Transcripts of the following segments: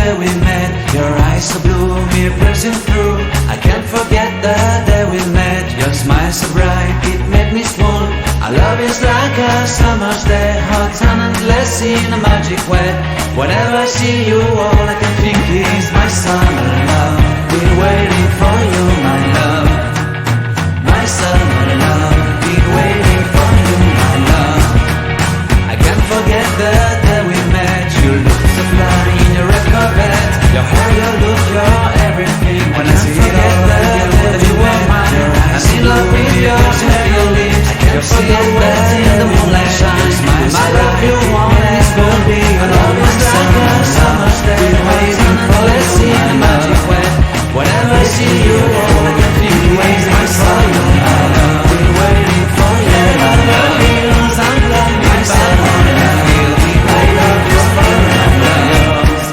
day we met. Your eyes so blue, me pressing through. I can't forget the day we met. Your smile so bright, it made me swoon. Our love is like a summer's day, hot and endless in a magic way. Whenever I see you, all I can think is my summer love. Been waiting for you, my love. My summer love. Been waiting for you, my love. I can't forget the day we met. You look so fly in your red carpet. Your hair, your look, your everything. When I see it all, I know that you were mine. I'm in love with your hair, your lips. I can't forget that in the moonlight shines. My love, you want it will be. And always like a summer's day. Been waiting for, let's see the magic way. Whenever I see you, all I can think is my summer love. Been waiting for you. My love feels I'm blind. My summer love. My love is forever yours.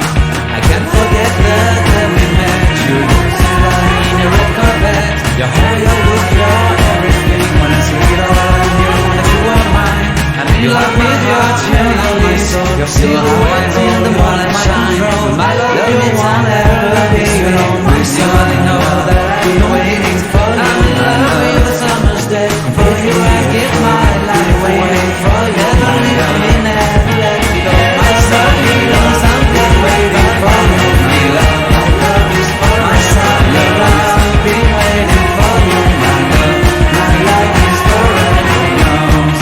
I can't forget the day we met. You look so fly in your red carpet. Your hair, your look, your everything. When I see it all, I knew that you were mine. I'm in love with your cherry lips. Your silhouette in the moonlight shine. My love, you won't ever be alone. You only know that I've been waiting for you. I'm in love with the summer's day. For you I give my life away. For you never leave me, never let me go. My soul heals, I'm dead waiting for you. My love is for my summer love. Been waiting for you, my love. My life is forever yours.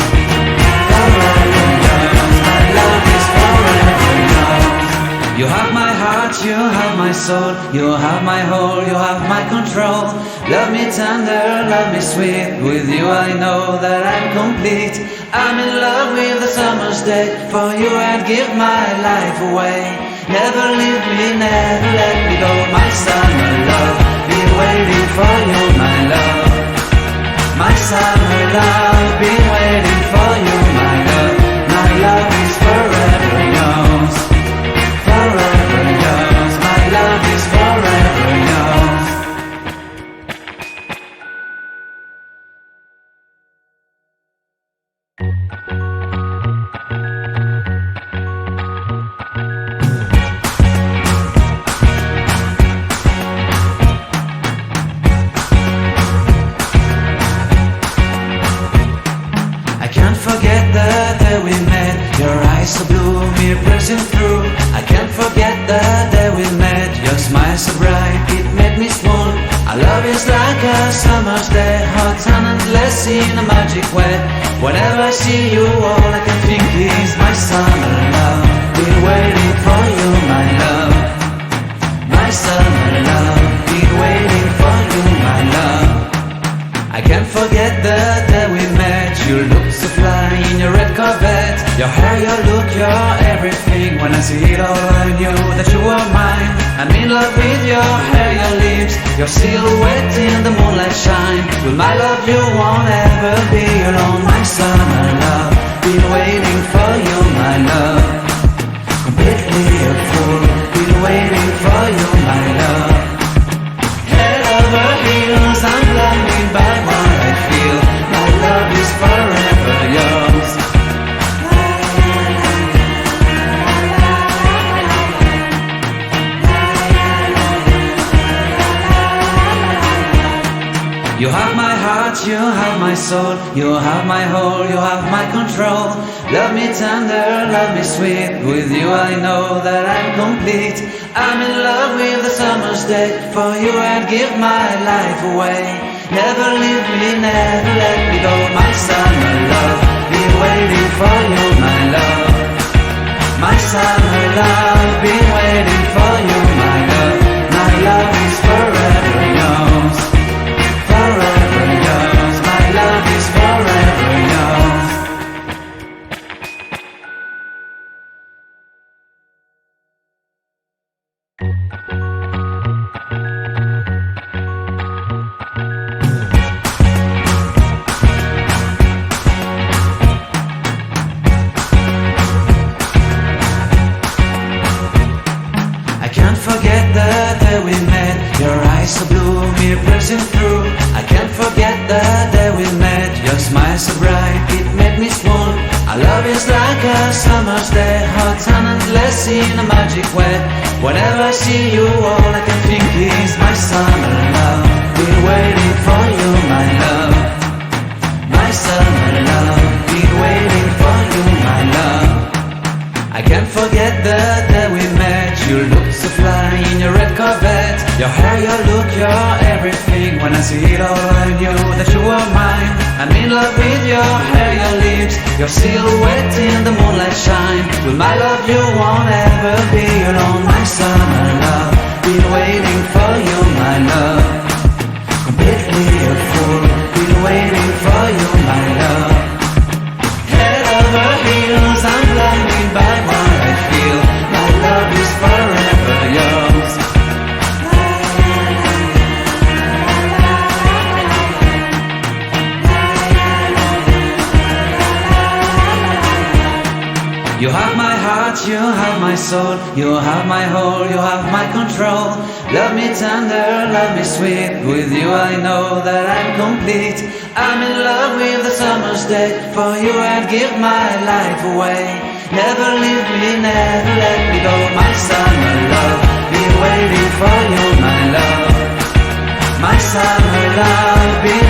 Forever yours. My love is forever yours. You have my heart, you have my soul. You have my whole, you have my control. Love me tender, love me sweet. With you I know that I'm complete. I'm in love with the summer's day. For you I'd give my life away. Never leave me, never let me go. My summer love, been waiting for you, my love. My summer love, been waiting for you, my love. My love is forever yours. Forever yours. My love is forever yours. I can't forget the day we met. Your eyes so blue, me pressing through. I can't forget the day we met. Your smile so bright, it made me swoon. Our love is like a summer's day, hot and endless in a magic way. Whenever I see you, all I can think is my summer love. Been waiting for you, my love. My summer love. Been waiting for you, my love. I can't forget the day we met. You look so fly in your red Corvette. Your hair, your look, your everything. When I see it all, I knew that you were mine. I'm in love with your hair, your lips, your silhouette in the moonlight shine. With my love, you won't ever be alone. My summer love, been waiting for you, my love. Completely a fool, been waiting for you, my love. Head over heels, I'm blinded by what I feel. My love is forever yours. You have my heart, you have my soul. You have my whole, you have my control. Love me tender, love me sweet. With you I know that I'm complete. I'm in love with the summer's day. For you I'd give my life away. Never leave me, never let me go. My summer love, been waiting for you, my love. My summer love, been waiting for you, my love. My love is forever yours. Forever yours. My love is forever yours. I can't forget the day we met. Your eyes so blue, me pressing through. I can't forget the day we met. Your smile so bright, it made me swoon. Our love is like a summer's day, hot and endless in a magic web. Whenever I see you, all I can think is my summer love. Been waiting for you, my love. My summer love. Been waiting for you, my love. I can't forget the day we met. You looked so fly in your red Corvette. Your hair, your look, your everything. When I see it all, I knew that you were mine. I'm in love with your hair, your lips, your silhouette in the moonlight shine. With my love you won't ever be alone. My summer love, been waiting for you, my love. Completely a fool, been waiting for you, my love. Head over heels, I'm blinded by what I feel. My love is forever yours. You have my heart, you have my soul, you have my whole, you have my control. Love me tender, love me sweet, with you I know that I'm complete. I'm in love with the summer's day, for you I'd give my life away. Never leave me, never let me go, my summer love. Been waiting for you, my love. My summer love, been